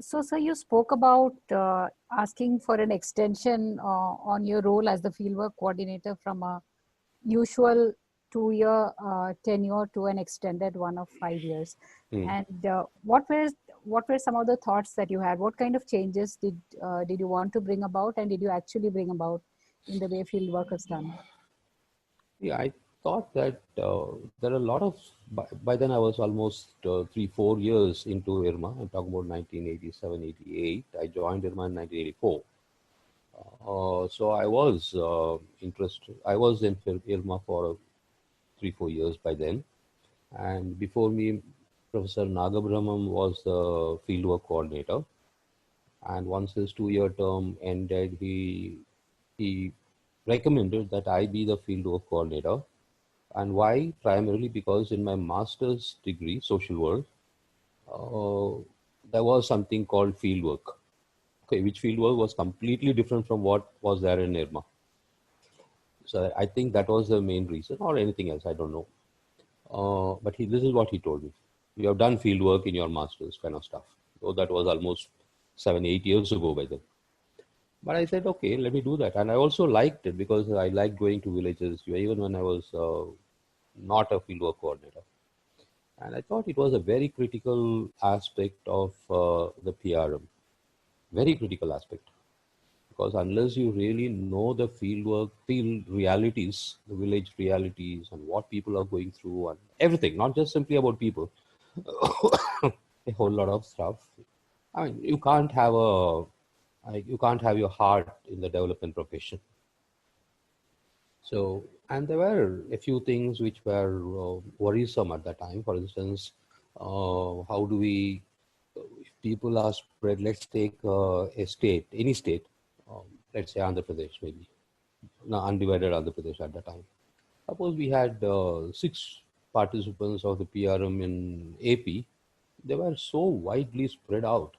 So, sir, you spoke about asking for an extension on your role as the fieldwork coordinator from a usual 2-year tenure to an extended one of 5 years. And what were some of the thoughts that you had? What kind of changes did you want to bring about, and did you actually bring about in the way fieldwork is done? Yeah, I thought that there are a lot of, by then I was almost 3-4 years into IRMA. I'm talking about 1987, 88. I joined IRMA in 1984. So I was interested. I was in IRMA for 3-4 years by then. And before me, Professor Nagabrahman was the fieldwork coordinator. And once his 2-year term ended, he recommended that I be the fieldwork coordinator. And why? Primarily because in my master's degree, social work, there was something called fieldwork. Okay, which fieldwork was completely different from what was there in IRMA. So I think that was the main reason, or anything else, I don't know. But this is what he told me. You have done field work in your master's kind of stuff. So that was almost 7-8 years ago by then. But I said, okay, let me do that. And I also liked it because I liked going to villages, even when I was not a field work coordinator. And I thought it was a very critical aspect of the PRM. Very critical aspect. Because unless you really know the field realities, the village realities, and what people are going through, and everything, not just simply about people, a whole lot of stuff. I mean, you can't have your heart in the development profession. So, and there were a few things which were worrisome at that time. For instance, how do we, if people are spread, let's take a state, any state, let's say Andhra Pradesh, maybe, no, undivided Andhra Pradesh at that time. Suppose we had 6 participants of the PRM in AP, they were so widely spread out,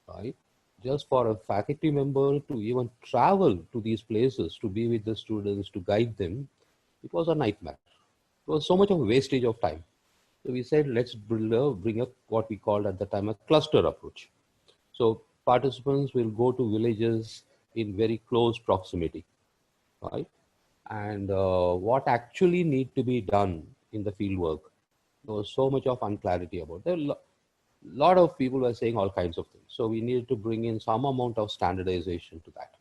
right? Just for a faculty member to even travel to these places, to be with the students, to guide them, it was a nightmare. It was so much of a wastage of time. So we said, let's bring up what we called at the time a cluster approach. So participants will go to villages in very close proximity, right? And what actually need to be done in the field work, there was so much of unclarity about it. A lot of people were saying all kinds of things. So we needed to bring in some amount of standardization to that.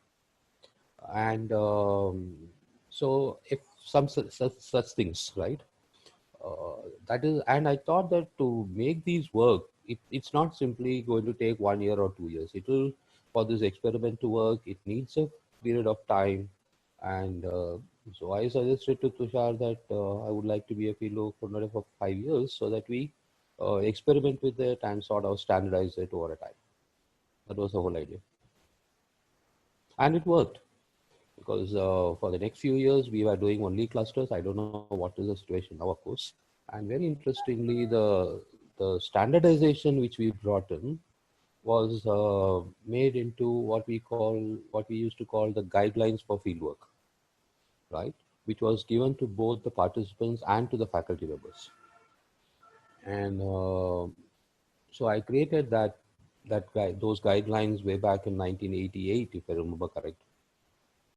And so if some such things, right? That is, and I thought that to make these work, it's not simply going to take 1 year or 2 years. It will, for this experiment to work, it needs a period of time. And so I suggested to Tushar that I would like to be a field coordinator for 5 years so that we experiment with it and sort of standardize it over a time. That was the whole idea. And it worked because for the next few years, we were doing only clusters. I don't know what is the situation now, of course. And very interestingly, the standardization which we brought in was made into what we used to call the guidelines for fieldwork, right? Which was given to both the participants and to the faculty members. And so I created those guidelines way back in 1988, if I remember correct.